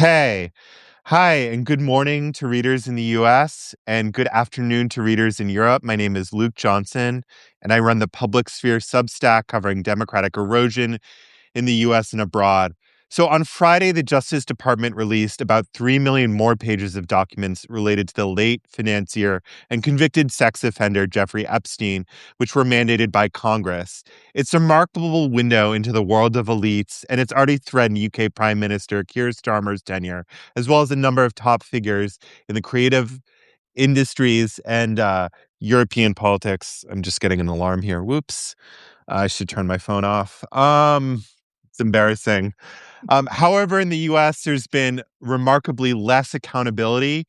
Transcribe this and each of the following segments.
Okay. Hi, and good morning to readers in the US, and good afternoon to readers in Europe. My name is Luke Johnson, and I run the Public Sphere Substack covering democratic erosion in the US and abroad. So on Friday, the Justice Department released about 3 million more pages of documents related to the late financier and convicted sex offender Jeffrey Epstein, which were mandated by Congress. It's a remarkable window into the world of elites, and it's already threatened UK Prime Minister Keir Starmer's tenure, as well as a number of top figures in the creative industries and European politics. I'm just getting an alarm here. Whoops. I should turn my phone off. It's embarrassing. However, in the US, there's been remarkably less accountability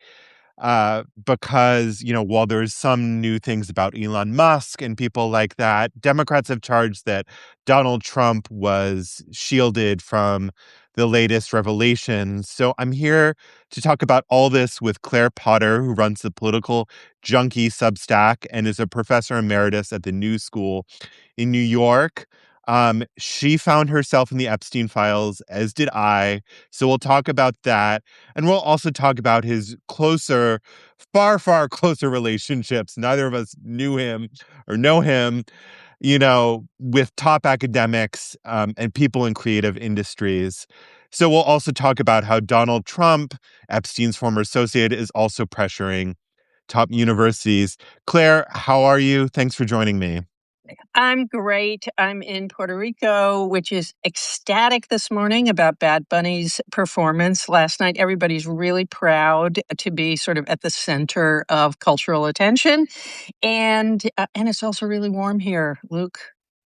because, while there's some new things about Elon Musk and people like that, Democrats have charged that Donald Trump was shielded from the latest revelations. So I'm here to talk about all this with Claire Potter, who runs the Political Junkie Substack and is a professor emeritus at the New School in New York. She found herself in the Epstein files, as did I. So we'll talk about that. And we'll also talk about his far, far closer relationships. Neither of us knew him or know him, with top academics and people in creative industries. So we'll also talk about how Donald Trump, Epstein's former associate, is also pressuring top universities. Claire, how are you? Thanks for joining me. I'm great. I'm in Puerto Rico, which is ecstatic this morning about Bad Bunny's performance last night. Everybody's really proud to be sort of at the center of cultural attention. And it's also really warm here, Luke.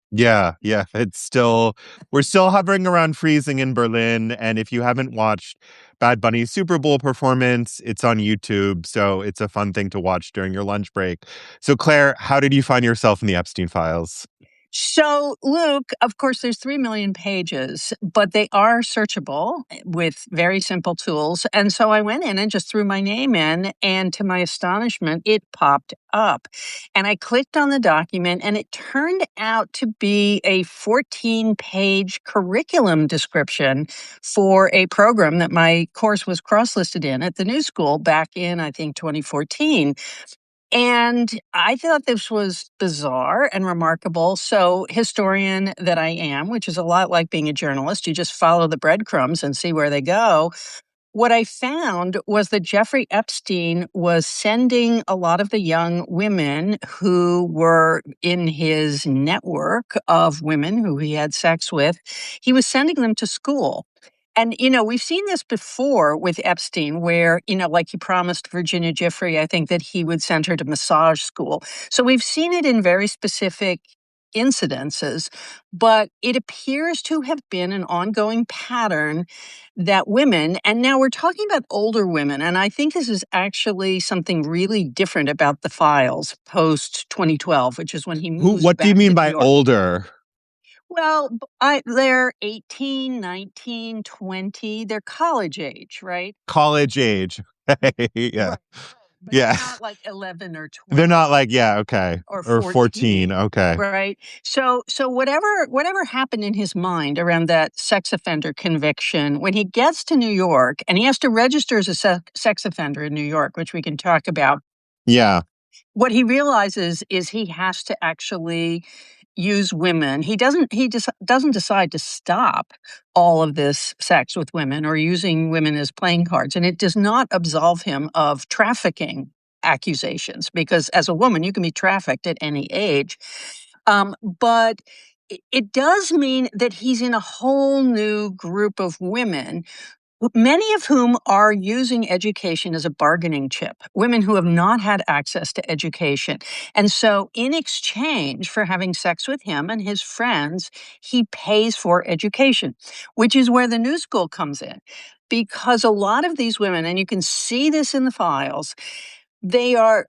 Yeah. We're still hovering around freezing in Berlin. And if you haven't watched Bad Bunny's Super Bowl performance, it's on YouTube. So it's a fun thing to watch during your lunch break. So, Claire, how did you find yourself in the Epstein files? So, Luke, of course, there's 3 million pages, but they are searchable with very simple tools. And so I went in and just threw my name in, and to my astonishment, it popped up. And I clicked on the document, and it turned out to be a 14-page curriculum description for a program that my course was cross-listed in at the New School back in, I think, 2014. And I thought this was bizarre and remarkable. So, historian that I am, which is a lot like being a journalist, you just follow the breadcrumbs and see where they go. What I found was that Jeffrey Epstein was sending a lot of the young women who were in his network of women who he had sex with, he was sending them to school. And, we've seen this before with Epstein, where, like he promised Virginia Giuffre, I think that he would send her to massage school. So we've seen it in very specific incidences, but it appears to have been an ongoing pattern that women, and now we're talking about older women, and I think this is actually something really different about the files post 2012, which is when he moves What do you back mean to New by York. older? Well, they're 18, 19, 20. They're college age, right? College age. Yeah. Right. But they're Yeah. not like 11 or They're 12 not like, yeah, okay. or Or 14. 14, Okay. right? So whatever happened in his mind around that sex offender conviction, when he gets to New York and he has to register as a sex offender in New York, which we can talk about, Yeah. what he realizes is he has to actually use women. He doesn't decide to stop all of this sex with women or using women as playing cards, and it does not absolve him of trafficking accusations, because as a woman you can be trafficked at any age. But it does mean that he's in a whole new group of women, many of whom are using education as a bargaining chip, women who have not had access to education. And so, in exchange for having sex with him and his friends, he pays for education, which is where the New School comes in. Because a lot of these women, and you can see this in the files, they are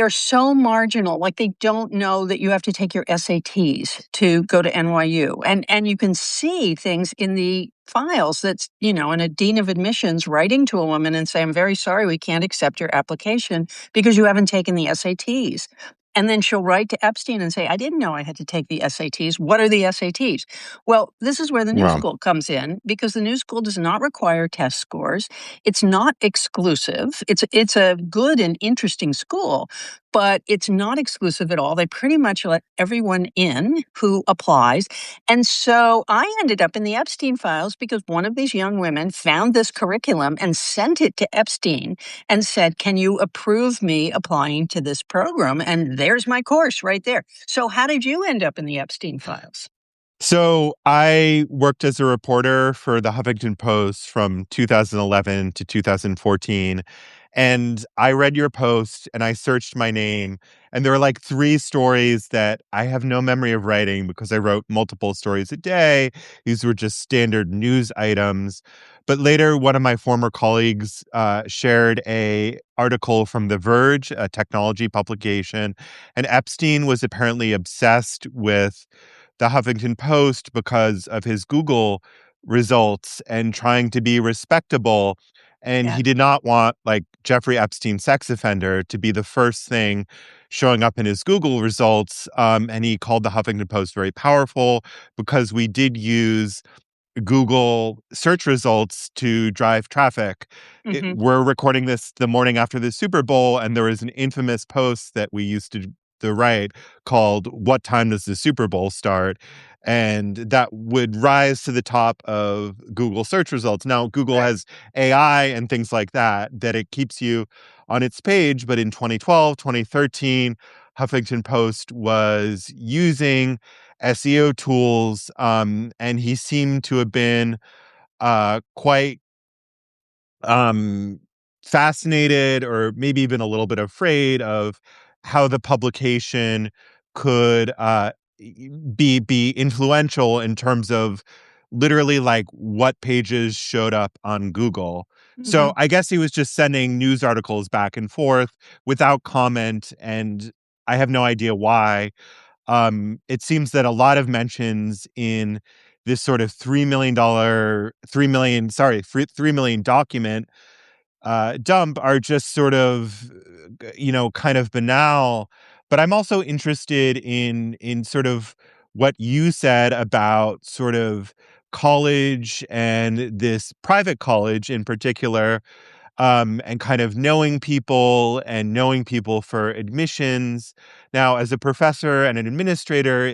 so marginal, like, they don't know that you have to take your SATs to go to NYU, and you can see things in the files that's, and a dean of admissions writing to a woman and say, "I'm very sorry, we can't accept your application because you haven't taken the SATs." And then she'll write to Epstein and say, I didn't know I had to take the SATs. What are the SATs? Well, this is where the new Wow. school comes in because the new school does not require test scores. It's not exclusive. It's a good and interesting school, but it's not exclusive at all. They pretty much let everyone in who applies. And so I ended up in the Epstein files because one of these young women found this curriculum and sent it to Epstein and said, can you approve me applying to this program? And there's my course right there. So, how did you end up in the Epstein files? So I worked as a reporter for the Huffington Post from 2011 to 2014. And I read your post and I searched my name. And there are like three stories that I have no memory of writing because I wrote multiple stories a day. These were just standard news items. But later, one of my former colleagues shared a article from The Verge, a technology publication. And Epstein was apparently obsessed with the Huffington Post because of his Google results and trying to be respectable. And Yeah. he did not want, like, Jeffrey Epstein, sex offender, to be the first thing showing up in his Google results. And he called the Huffington Post very powerful because we did use Google search results to drive traffic. Hmm. We're recording this the morning after the Super Bowl, and there was an infamous post that we used to write called "What time does the Super Bowl start?" And that would rise to the top of Google search results. Now, Google Right. has AI and things like that that it keeps you on its page, but in 2012, 2013, Huffington Post was using SEO tools, and he seemed to have been quite um, fascinated or maybe even a little bit afraid of how the publication could be influential in terms of literally like what pages showed up on Google. So Hmm. I guess he was just sending news articles back and forth without comment, and I have no idea why. It seems that a lot of mentions in this sort of $3 million, 3 million, sorry, 3 million document dump are just sort of, kind of banal. But I'm also interested in sort of what you said about sort of college and this private college in particular, and kind of knowing people for admissions. Now, as a professor and an administrator,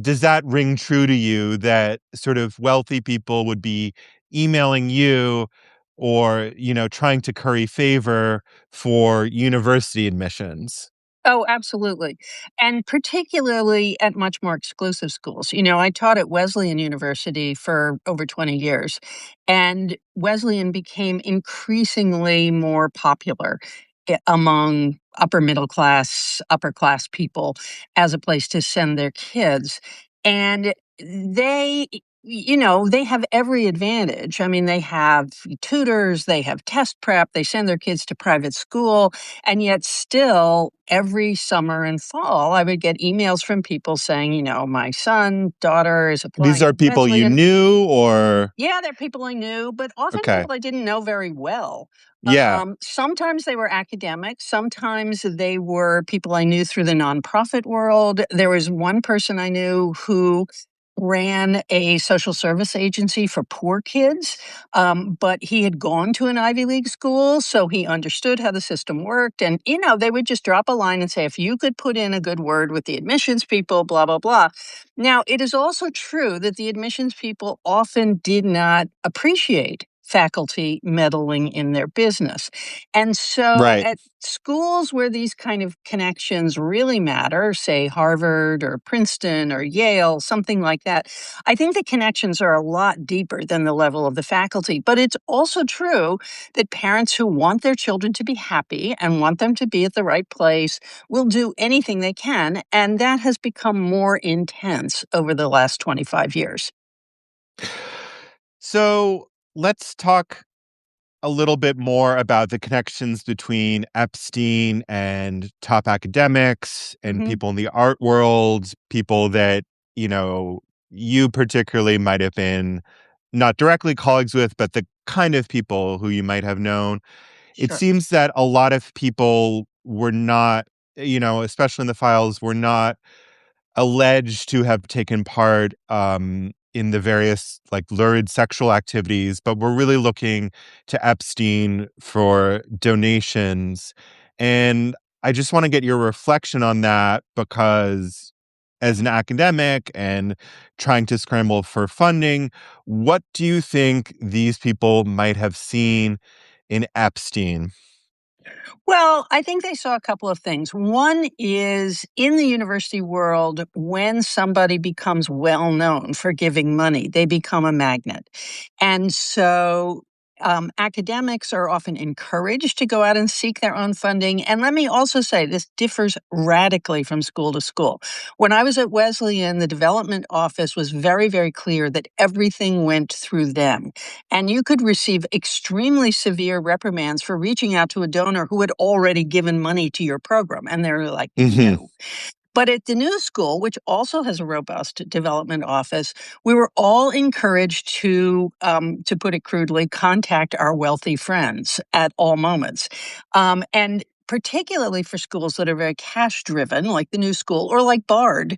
does that ring true to you that sort of wealthy people would be emailing you or, trying to curry favor for university admissions? Oh, absolutely. And particularly at much more exclusive schools. I taught at Wesleyan University for over 20 years, and Wesleyan became increasingly more popular among upper middle class, upper class people as a place to send their kids. And they have every advantage. I mean, they have tutors, they have test prep, they send their kids to private school, and yet, still, every summer and fall, I would get emails from people saying, my son, daughter is These applying are to people you Wesleyan. knew or Yeah, they're people I knew, but often okay. people I didn't know very well. Yeah. Sometimes they were academics, sometimes they were people I knew through the nonprofit world. There was one person I knew who ran a social service agency for poor kids, but he had gone to an Ivy League school, so he understood how the system worked. And, they would just drop a line and say, if you could put in a good word with the admissions people, blah, blah, blah. Now, it is also true that the admissions people often did not appreciate faculty meddling in their business. And so Right. at schools where these kind of connections really matter, say Harvard or Princeton or Yale, something like that, I think the connections are a lot deeper than the level of the faculty. But it's also true that parents who want their children to be happy and want them to be at the right place will do anything they can. And that has become more intense over the last 25 years. So let's talk a little bit more about the connections between Epstein and top academics and Hmm. people in the art world, people that, you know, you particularly might have been not directly colleagues with, but the kind of people who you might have known. It Sure. seems that a lot of people were not especially in the files, were not alleged to have taken part in the various like lurid sexual activities, but we're really looking to Epstein for donations. And I just want to get your reflection on that because, as an academic and trying to scramble for funding, what do you think these people might have seen in Epstein? Well, I think they saw a couple of things. One is in the university world, when somebody becomes well known for giving money, they become a magnet. And so academics are often encouraged to go out and seek their own funding. And let me also say this differs radically from school to school. When I was at Wesleyan, the development office was very, very clear that everything went through them. And you could receive extremely severe reprimands for reaching out to a donor who had already given money to your program. And they're like, Hmm. no. But at the new school, which also has a robust development office, we were all encouraged to put it crudely, contact our wealthy friends at all moments. And particularly for schools that are very cash driven, like the new school or like Bard.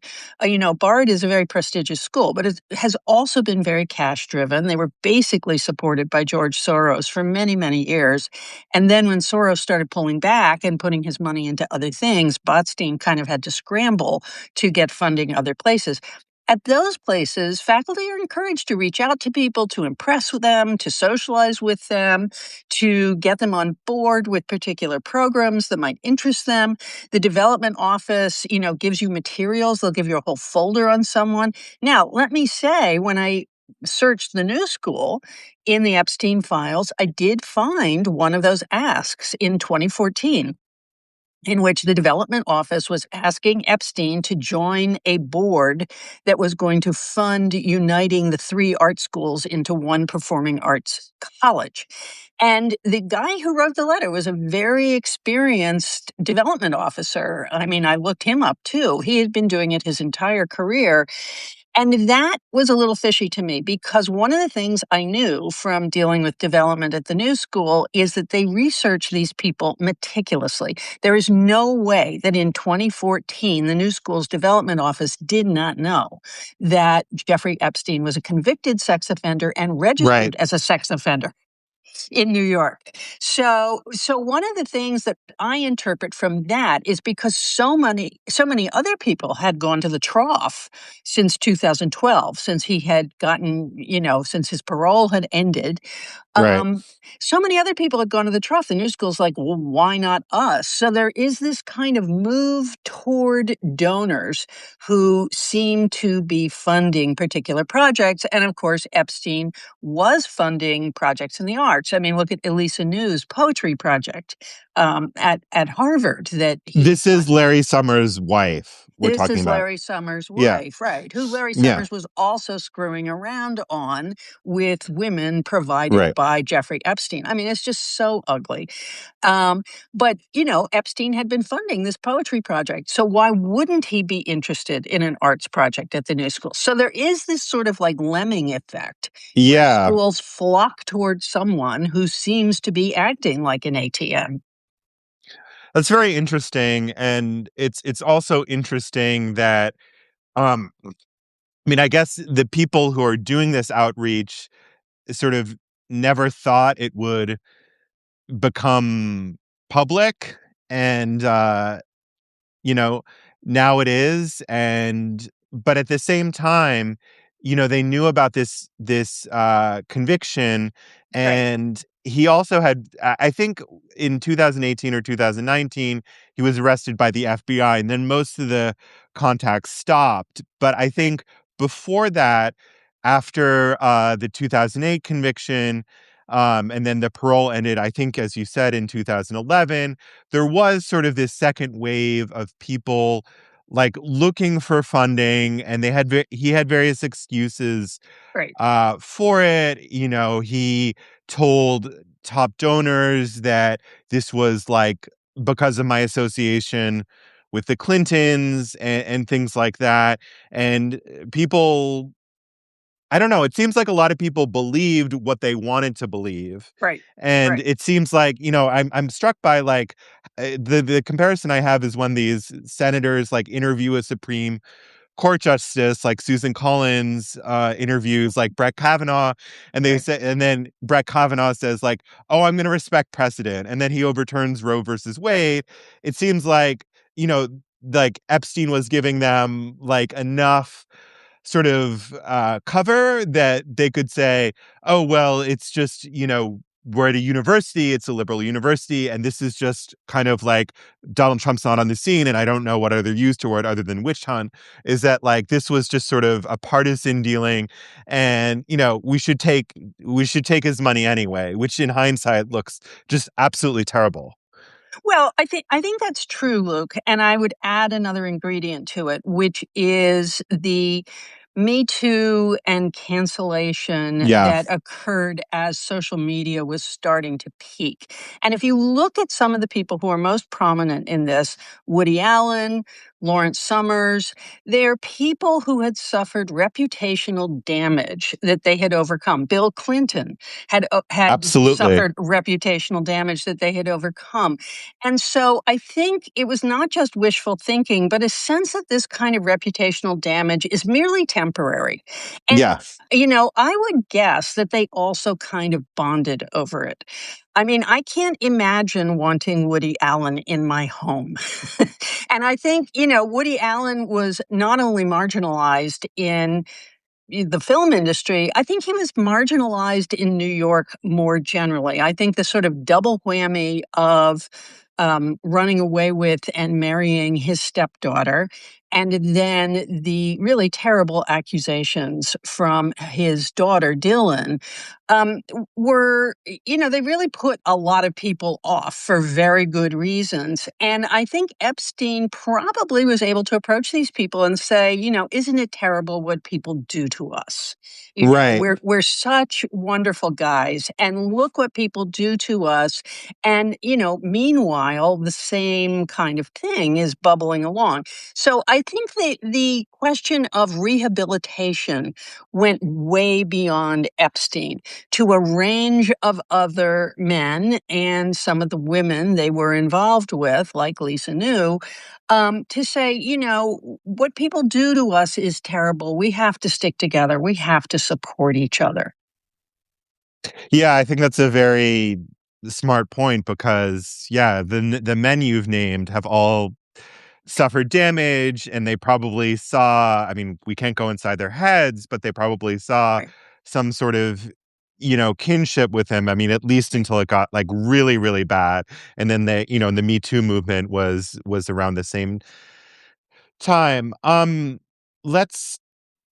Bard is a very prestigious school, but it has also been very cash driven. They were basically supported by George Soros for many, many years. And then when Soros started pulling back and putting his money into other things, Botstein kind of had to scramble to get funding other places. At those places, faculty are encouraged to reach out to people, to impress with them, to socialize with them, to get them on board with particular programs that might interest them. The development office, gives you materials. They'll give you a whole folder on someone. Now, let me say, when I searched the new school in the Epstein files, I did find one of those asks in 2014 in which the development office was asking Epstein to join a board that was going to fund uniting the three art schools into one performing arts college. And the guy who wrote the letter was a very experienced development officer. I mean, I looked him up too. He had been doing it his entire career. And that was a little fishy to me because one of the things I knew from dealing with development at the new school is that they research these people meticulously. There is no way that in 2014, the new school's development office did not know that Jeffrey Epstein was a convicted sex offender and Right. registered as a sex offender in New York. So one of the things that I interpret from that is because so many other people had gone to the trough since 2012, since he had gotten, since his parole had ended. Right. Um, so many other people had gone to the trough. The new school's like, well, why not us? So there is this kind of move toward donors who seem to be funding particular projects. And of course, Epstein was funding projects in the arts. I mean, look at Elisa New's poetry project at Harvard that he This is Larry Summers' wife we're this talking is about. Larry Summers' Yeah. wife, right? Who Larry Yeah. Summers was also screwing around on with women provided Right. by Jeffrey Epstein. I mean, it's just so ugly. But, Epstein had been funding this poetry project. So why wouldn't he be interested in an arts project at the new school? So there is this sort of like lemming effect where Yeah. schools flock towards someone who seems to be acting like an ATM. That's very interesting. And it's also interesting that I mean, I guess the people who are doing this outreach sort of never thought it would become public. And you know, now it is. And but at the same time, they knew about this conviction, Right, and he also had I think in 2018 or 2019, he was arrested by the FBI, and then most of the contacts stopped. But I think before that, after the 2008 conviction, and then the parole ended, I think, as you said, in 2011, there was sort of this second wave of people like looking for funding, and he had various excuses right, for it. He told top donors that this was like because of my association with the Clintons and things like that. And people, I don't know, it seems like a lot of people believed what they wanted to believe. right, And right. it seems like, I'm struck by like the comparison I have is when these senators like interview a Supreme Court justice, like Susan Collins interviews like Brett Kavanaugh, and they say, and then Brett Kavanaugh says like, "Oh, I'm going to respect precedent," and then he overturns Roe versus Wade. It seems like, you know, like Epstein was giving them like enough sort of cover that they could say, "Oh, well, it's just, we're at a university, it's a liberal university, and this is just kind of like Donald Trump's not on the scene, and I don't know what other use to word other than witch hunt, is that like this was just sort of a partisan dealing, and we should take his money anyway," which in hindsight looks just absolutely terrible. Well, I think that's true, Luke, and I would add another ingredient to it, which is the Me Too and cancellation Yeah, that occurred as social media was starting to peak. And if you look at some of the people who are most prominent in this, Woody Allen, Lawrence Summers, they're people who had suffered reputational damage that they had overcome. Bill Clinton had absolutely. suffered reputational damage that they had overcome. And so I think it was not just wishful thinking, but a sense that this kind of reputational damage is merely temporary. And, Yeah. I would guess that they also kind of bonded over it. I mean, I can't imagine wanting Woody Allen in my home. And I think, Woody Allen was not only marginalized in the film industry, I think he was marginalized in New York more generally. I think the sort of double whammy of running away with and marrying his stepdaughter, and then the really terrible accusations from his daughter, Dylan, they really put a lot of people off for very good reasons. And I think Epstein probably was able to approach these people and say, isn't it terrible what people do to us? Right. We're such wonderful guys, and look what people do to us. And, meanwhile, the same kind of thing is bubbling along. So I think the question of rehabilitation went way beyond Epstein to a range of other men and some of the women they were involved with, like Lisa New, to say, what people do to us is terrible. We have to stick together. We have to support each other. Yeah, I think that's a very smart point because, yeah, the men you've named have all suffered damage, and they probably saw. I mean, we can't go inside their heads, but they probably saw Right. some sort of, kinship with him. I mean, at least until it got like really, really bad, and then the Me Too movement was around the same time. Let's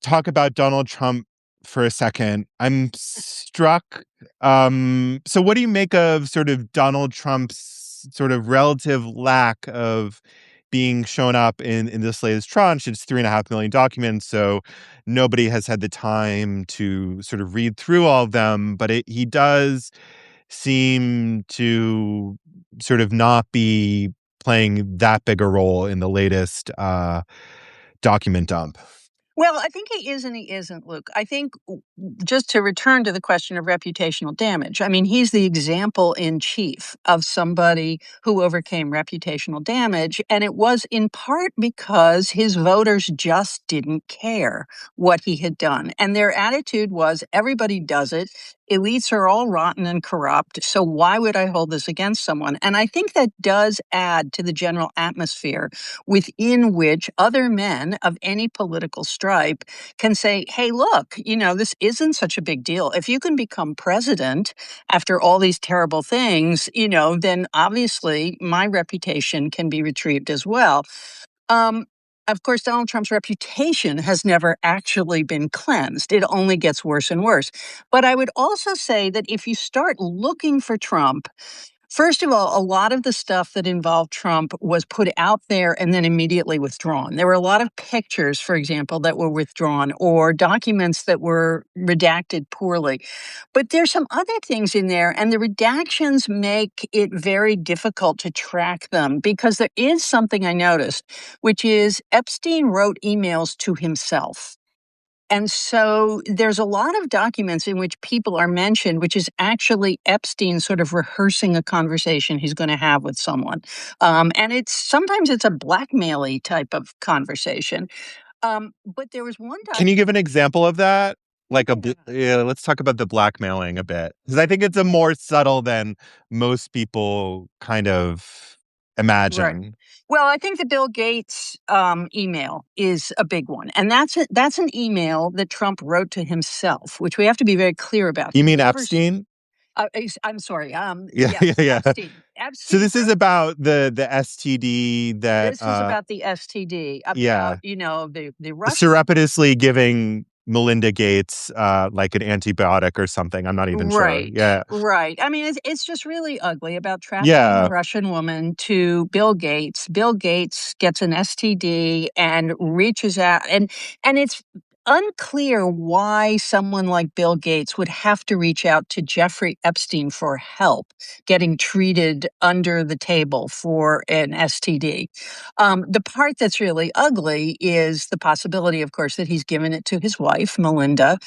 talk about Donald Trump for a second. I'm struck. So what do you make of sort of Donald Trump's sort of relative lack of being shown up in this latest tranche? It's 3.5 million documents, so nobody has had the time to sort of read through all of them. But he does seem to sort of not be playing that big a role in the latest document dump. Well, I think he is and he isn't, Luke. I think just to return to the question of reputational damage, I mean, he's the example in chief of somebody who overcame reputational damage. And it was in part because his voters just didn't care what he had done. And their attitude was everybody does it. Elites are all rotten and corrupt. So why would I hold this against someone? And I think that does add to the general atmosphere within which other men of any political stripe can say, hey, look, this isn't such a big deal. If you can become president after all these terrible things, then obviously my reputation can be retrieved as well. Um, of course, Donald Trump's reputation has never actually been cleansed. It only gets worse and worse. But I would also say that if you start looking for Trump, first of all, a lot of the stuff that involved Trump was put out there and then immediately withdrawn. There were a lot of pictures, for example, that were withdrawn or documents that were redacted poorly. But there's some other things in there, and the redactions make it very difficult to track them because there is something I noticed, which is Epstein wrote emails to himself. And so there's a lot of documents in which people are mentioned, which is actually Epstein sort of rehearsing a conversation he's going to have with someone. And it's sometimes it's a blackmail-y type of conversation. But there was one Can you document. give an example of that? Like Yeah. yeah, let's talk about the blackmailing a bit because I think it's a more subtle than most people kind of Right. imagine. Well, I think the Bill Gates email is a big one, and that's an email that Trump wrote to himself, which we have to be very clear about. You He mean never. Epstein? I'm sorry. Yeah, yeah, Yes, yeah. Epstein. So Epstein this is wrote. about the STD that This is about the STD, about yeah, the Russian. surreptitiously giving Melinda Gates like an antibiotic or something. I'm not even sure. Right, Yeah. right. I mean, it's just really ugly about trafficking a Yeah. Russian woman to Bill Gates. Bill Gates gets an STD and reaches out, and it's unclear why someone like Bill Gates would have to reach out to Jeffrey Epstein for help getting treated under the table for an STD. The part that's really ugly is the possibility, of course, that he's given it to his wife, Melinda,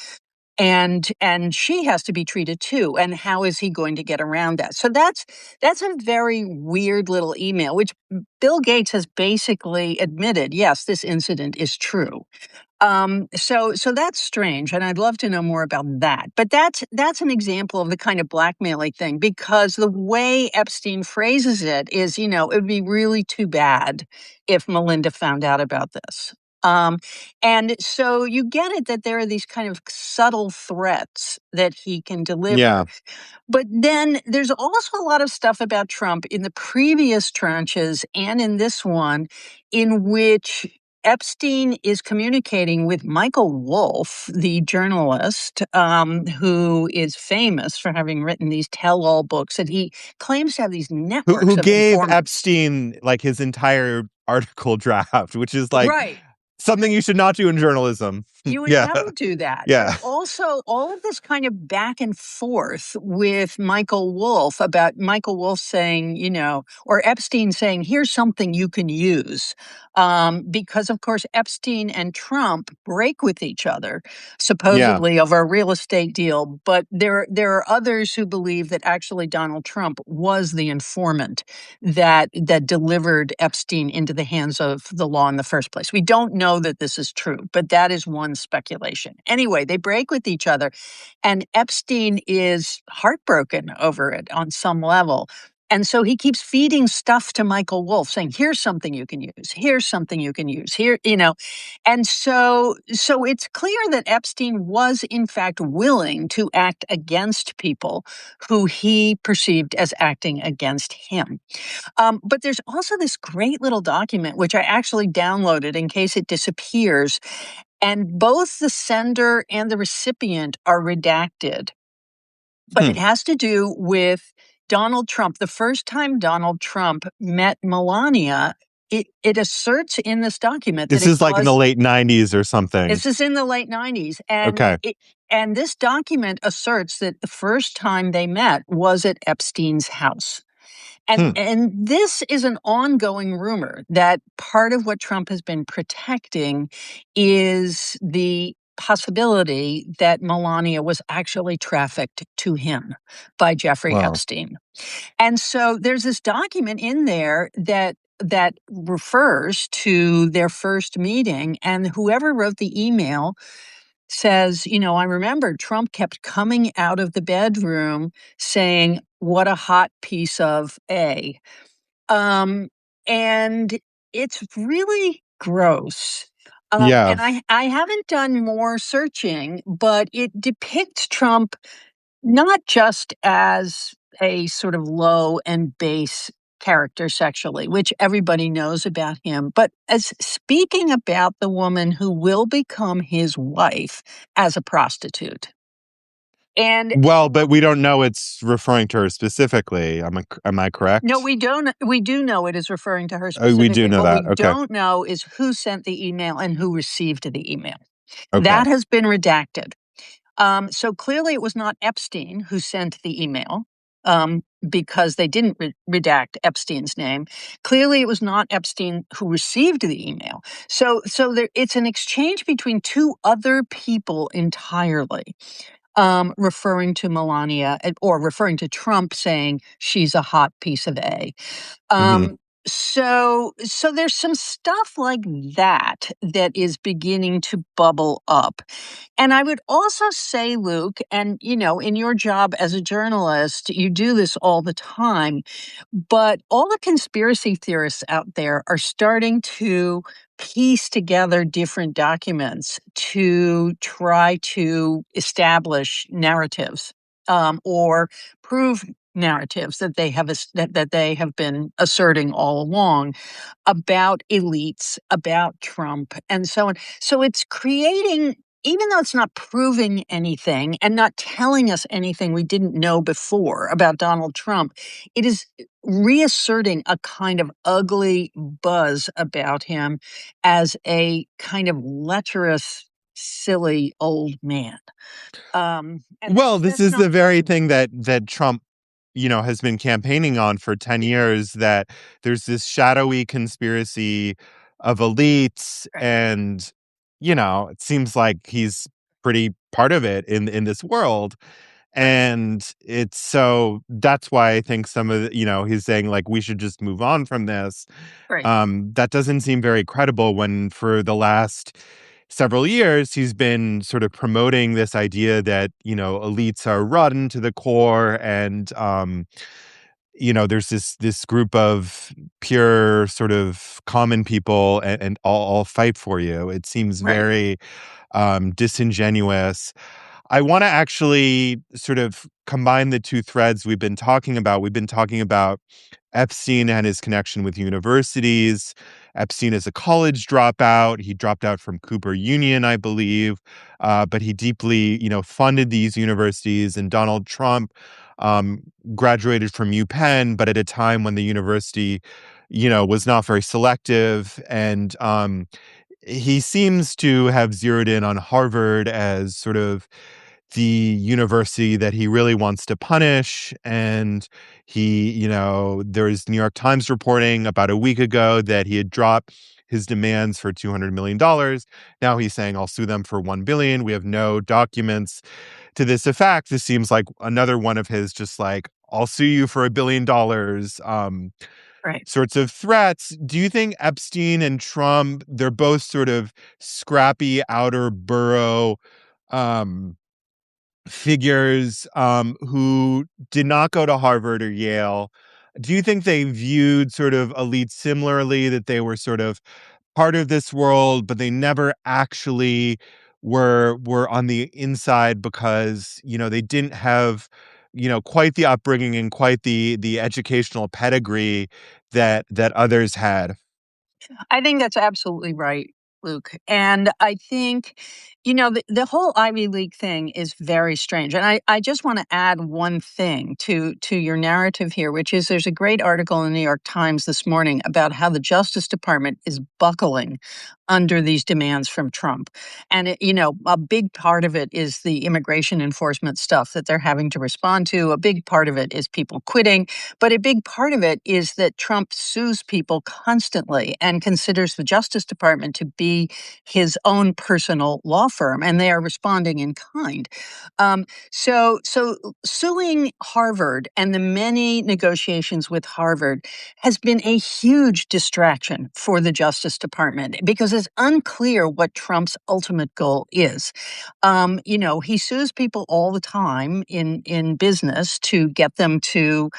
and she has to be treated too, and how is he going to get around that? So that's a very weird little email, which Bill Gates has basically admitted, yes, this incident is true. So that's strange, and I'd love to know more about that. But that's an example of the kind of blackmailing thing, because the way Epstein phrases it is, it would be really too bad if Melinda found out about this. Um, and so you get it that there are these kind of subtle threats that he can deliver. Yeah. But then there's also a lot of stuff about Trump in the previous tranches and in this one, in which Epstein is communicating with Michael Wolff, the journalist, who is famous for having written these tell-all books, and he claims to have these networks Who of gave informants. Epstein like his entire article draft, which is like Right. something you should not do in journalism. You would Yeah. never do that. But Yeah. also, all of this kind of back and forth with Michael Wolff about Michael Wolff saying, or Epstein saying, here's something you can use. Because, of course, Epstein and Trump break with each other, Yeah. supposedly over a real estate deal. But there are others who believe that actually Donald Trump was the informant that delivered Epstein into the hands of the law in the first place. We don't know that this is true, but that is one speculation. Anyway, they break with each other, and Epstein is heartbroken over it on some level. And so he keeps feeding stuff to Michael Wolff, saying, here's something you can use. Here's something you can use. Here. And so it's clear that Epstein was, in fact, willing to act against people who he perceived as acting against him. But there's also this great little document, which I actually downloaded in case it disappears. And both the sender and the recipient are redacted. But it Hmm. has to do with Donald Trump. The first time Donald Trump met Melania, it asserts in this document that This it is like in the was. late 90s or something. This is in the late 90s, Okay. and this document asserts that the first time they met was at Epstein's house. And Hmm. and this is an ongoing rumor that part of what Trump has been protecting is the possibility that Melania was actually trafficked to him by Jeffrey Wow. Epstein. And so there's this document in there that refers to their first meeting, and whoever wrote the email says, I remember Trump kept coming out of the bedroom saying, "What a hot piece of A." Um, and it's really gross. Yeah. And I haven't done more searching, but it depicts Trump not just as a sort of low and base character sexually, which everybody knows about him, but as speaking about the woman who will become his wife as a prostitute. And Well, but we don't know it's referring to her specifically. Am I no, correct? we don't. We do know it is referring to her Oh, we do specifically. know What we that. Okay. don't know is who sent the email and who received the email. Okay. That has been redacted. So clearly, it was not Epstein who sent the email. because they didn't redact Epstein's name. Clearly, it was not Epstein who received the email. So it's an exchange between two other people entirely, referring to Melania or referring to Trump, saying she's a hot piece of A. Hmm. So there's some stuff like that that is beginning to bubble up. And I would also say, Luke, and in your job as a journalist, you do this all the time, but all the conspiracy theorists out there are starting to piece together different documents to try to establish narratives, or prove narratives that they have been asserting all along about elites, about Trump, and so on. So it's creating, even though it's not proving anything and not telling us anything we didn't know before about Donald Trump, it is reasserting a kind of ugly buzz about him as a kind of lecherous, silly old man. And Well, this that's is not the very thing that Trump, has been campaigning on for 10 years, that there's this shadowy conspiracy of elites, right. and it seems like he's pretty part of it in this world. Right. And it's so that's why I think some of he's saying like we should just move on from this. Right. That doesn't seem very credible when for the last several years he's been sort of promoting this idea that elites are rotten to the core, and there's this group of pure sort of common people, and all fight for you. It seems Right. very disingenuous. I want to actually sort of combine the two threads we've been talking about. We've been talking about Epstein and his connection with universities. Epstein is a college dropout. He dropped out from Cooper Union, I believe, but he deeply, funded these universities. And Donald Trump um, graduated from UPenn, but at a time when the university, was not very selective. And he seems to have zeroed in on Harvard as sort of the university that he really wants to punish. And there's New York Times reporting about a week ago that he had dropped his demands for $200 million. Now he's saying, I'll sue them for $1 billion. We have no documents to this effect. This seems like another one of his just like, I'll sue you for $1 billion Right. sorts of threats. Do you think Epstein and Trump, they're both sort of scrappy outer borough um, figures who did not go to Harvard or Yale? Do you think they viewed sort of elites similarly, that they were sort of part of this world, but they never actually were on the inside because, they didn't have, quite the upbringing and quite the educational pedigree that others had? I think that's absolutely right, Luke. And I think, the whole Ivy League thing is very strange. And I just want to add one thing to your narrative here, which is there's a great article in the New York Times this morning about how the Justice Department is buckling under these demands from Trump. And, a big part of it is the immigration enforcement stuff that they're having to respond to. A big part of it is people quitting. But a big part of it is that Trump sues people constantly and considers the Justice Department to be his own personal law firm, and they are responding in kind. So suing Harvard and the many negotiations with Harvard has been a huge distraction for the Justice Department because it's unclear what Trump's ultimate goal is. He sues people all the time in business to get them to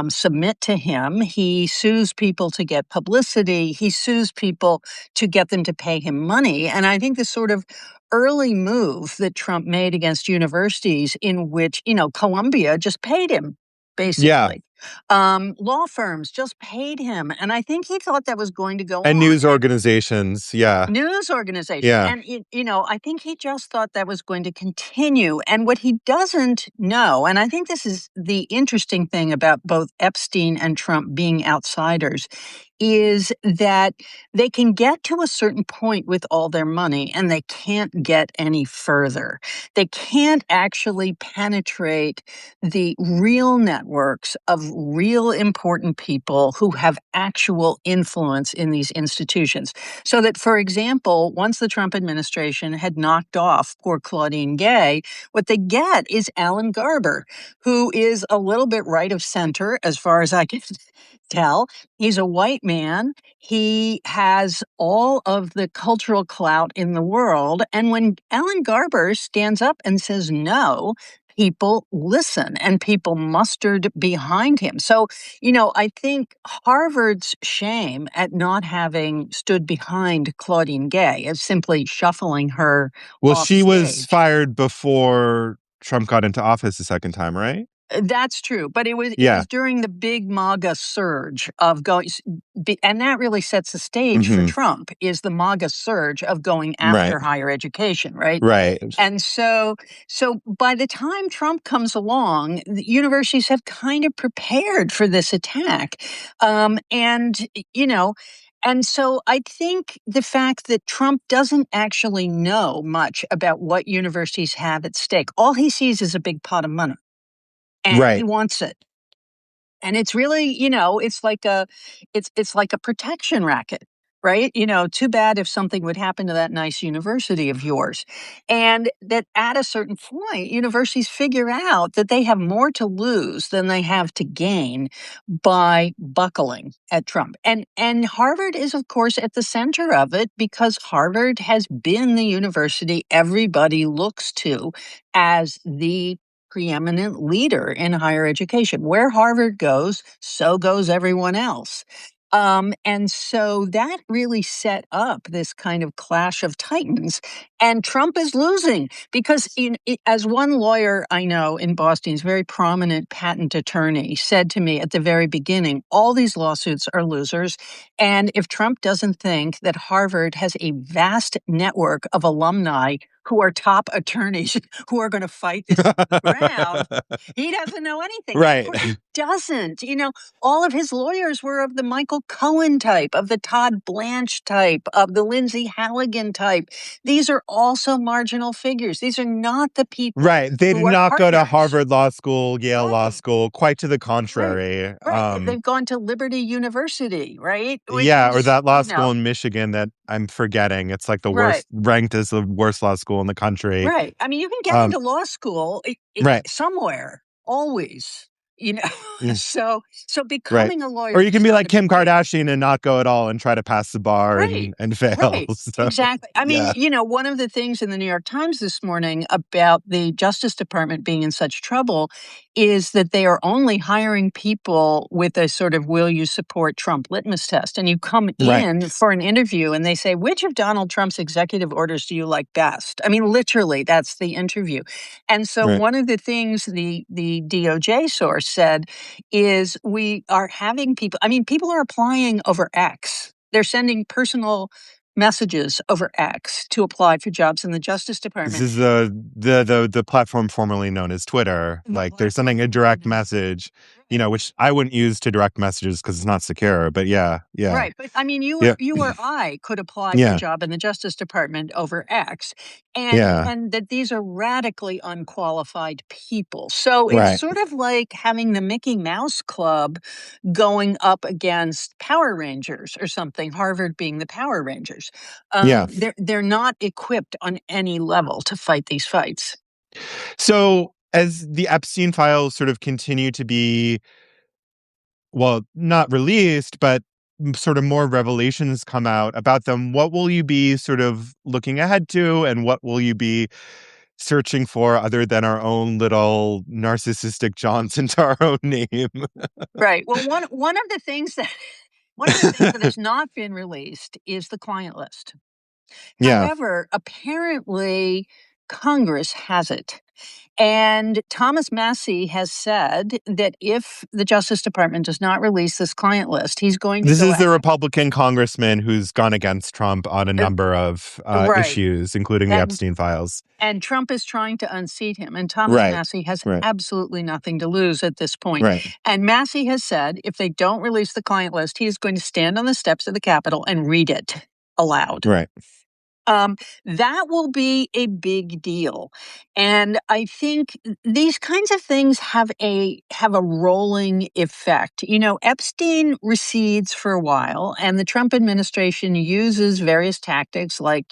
submit to him. He sues people to get publicity. He sues people to get them to pay him money. And I think the sort of early move that Trump made against universities, in which Columbia just paid him, Yeah. basically. Law firms just paid him, and I think he thought that was going to go And on. news organizations. Yeah. News organization. Yeah. And, I think he just thought that was going to continue. And what he doesn't know, and I think this is the interesting thing about both Epstein and Trump being outsiders, is that they can get to a certain point with all their money and they can't get any further. They can't actually penetrate the real networks of real important people who have actual influence in these institutions. So that, for example, once the Trump administration had knocked off poor Claudine Gay, what they get is Alan Garber, who is a little bit right of center, as far as I can tell. He's a white man. He has all of the cultural clout in the world. And when Alan Garber stands up and says no, people listen and people mustered behind him. So, I think Harvard's shame at not having stood behind Claudine Gay as simply shuffling her Well, off she was stage. fired before Trump got into office the second time, right? That's true, but it was Yeah. during the big MAGA surge of and that really sets the stage for Hmm. Trump, is the MAGA surge of going Right. after higher education, right? Right. And so by the time Trump comes along, the universities have kind of prepared for this attack. And, and so I think the fact that Trump doesn't actually know much about what universities have at stake, all he sees is a big pot of money and he Right. wants it. And it's really, it's like a protection racket, right? Too bad if something would happen to that nice university of yours. And that at a certain point, universities figure out that they have more to lose than they have to gain by buckling at Trump. And Harvard is of course at the center of it because Harvard has been the university everybody looks to as the preeminent leader in higher education. Where Harvard goes, so goes everyone else. And so that really set up this kind of clash of titans. And Trump is losing because, as one lawyer I know in Boston, he's a very prominent patent attorney, said to me at the very beginning, all these lawsuits are losers. And if Trump doesn't think that Harvard has a vast network of alumni who are top attorneys who are going to fight this ground, he doesn't know anything. And of Right. course, he doesn't. All of his lawyers were of the Michael Cohen type, of the Todd Blanche type, of the Lindsay Halligan type. These are also marginal figures. These are not the people Right. They did who are not go to partners. Harvard Law School, Yale Law Right, School, quite to the right, contrary. right. They've gone to Liberty University, right? Which Yeah, or is, that law school in Michigan that I'm forgetting. It's like the right. worst, ranked as the worst law school in the country. Right. I mean, you can get Um, into law school right. somewhere, always, you know. Mm, So right. becoming a Or lawyer you can is be not like a Kim big deal. Kardashian and not go at all and try to pass the bar Right. and fail. Right. So, Exactly. I mean, yeah. one of the things in the New York Times this morning about the Justice Department being in such trouble is that they are only hiring people with a sort of will you support Trump litmus test. And you come Right. in for an interview and they say, which of Donald Trump's executive orders do you like best? I mean, literally, that's the interview. And so Right. one of the things the DOJ source said is we are having people, I mean, people are applying over X. They're sending personal messages over X to apply for jobs in the Justice This Department. is the platform formerly known as Twitter. The Like they're platform sending a formerly direct known as Twitter. message, Right. which I wouldn't use to direct messages because it's not secure. But yeah, yeah, Right, but I mean, yeah, you or I could apply for a yeah, job in the Justice Department over X, and yeah. and that these are radically unqualified people. So it's Right. sort of like having the Mickey Mouse Club going up against Power Rangers or something. Harvard being the Power Rangers, Yeah. they're not equipped on any level to fight these fights. So as the Epstein files sort of continue to be, well, not released, but sort of more revelations come out about them, what will you be sort of looking ahead to, and what will you be searching for other than our own little narcissistic jaunts into our own name? Right. Well, one of the things that one of the things that has not been released is the client list. Yeah. However, apparently Congress has it. And Thomas Massey has said that if the Justice Department does not release this client list, he's going to This go is the ahead. Republican congressman who's gone against Trump on a number of Right. issues, including the And Epstein files. and Trump is trying to unseat him. And Thomas Right. Massey has Right. absolutely nothing to lose at this point. Right. And Massey has said if they don't release the client list, he is going to stand on the steps of the Capitol and read it aloud. Right. Um, that will be a big deal. And I think these kinds of things have a rolling effect. You know, Epstein recedes for a while, and the Trump administration uses various tactics like,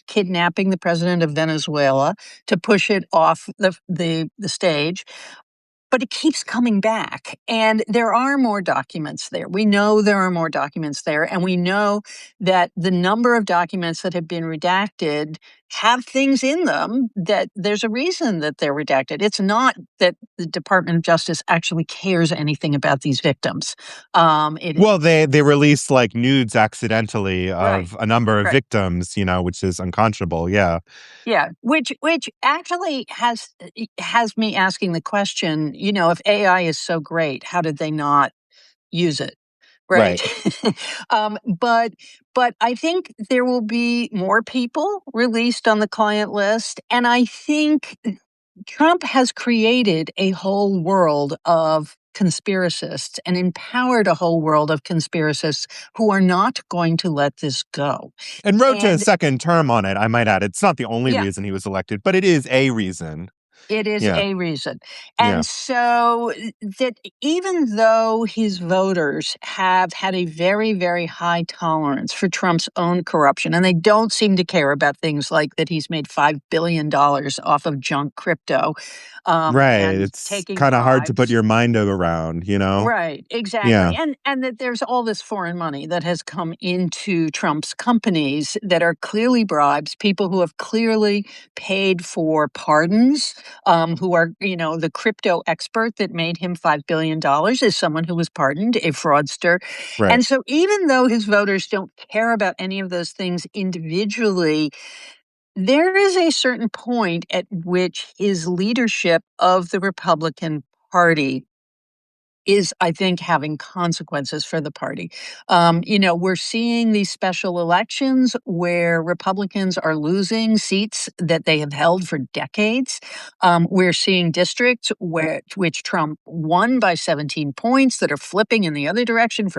kidnapping the president of Venezuela to push it off the stage. But it keeps coming back, and there are more documents there. We know there are more documents there, and we know that the number of documents that have been redacted have things in them that there's a reason that they're redacted. It's not that the Department of Justice actually cares anything about these victims. It Well, they released like nudes accidentally Right, of a number of right. victims, which is unconscionable. Yeah. Yeah, which actually has me asking the question, if AI is so great, how did they not use it? Right? Right. But I think there will be more people released on the client list, and I think Trump has created a whole world of conspiracists and empowered a whole world of conspiracists who are not going to let this go. And wrote to a And second term on it, I might add. It's not the only yeah, reason he was elected, but it is a reason. it is Yeah. a reason. Yeah. And so that even though his voters have had a very, very high tolerance for Trump's own corruption, and they don't seem to care about things like that he's made $5 billion off of junk crypto Right. and It's taking kind of hard to put bribes. your mind around. Right, exactly. Yeah. And that there's all this foreign money that has come into Trump's companies that are clearly bribes, people who have clearly paid for pardons, who are, the crypto expert that made him $5 billion is someone who was pardoned, a fraudster. Right. And so even though his voters don't care about any of those things individually, there is a certain point at which his leadership of the Republican Party is, I think, having consequences for the party. We're seeing these special elections where Republicans are losing seats that they have held for decades. We're seeing districts which Trump won by 17 points that are flipping in the other direction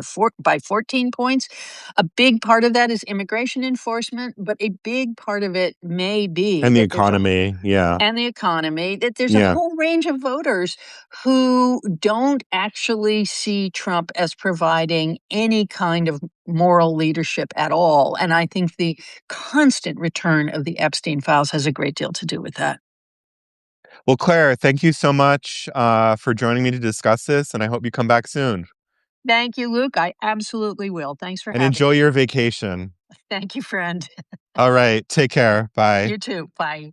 by 14 points. A big part of that is immigration enforcement, but a big part of it may be And the that there's a economy. Yeah. and the economy, that there's a Yeah. whole range of voters who don't actually see Trump as providing any kind of moral leadership at all. And I think the constant return of the Epstein files has a great deal to do with that. Well, Claire, thank you so much for joining me to discuss this, and I hope you come back soon. Thank you, Luke. I absolutely will. Thanks for And having enjoy me. your vacation. Thank you, friend. All right. Take care. Bye. You too. Bye.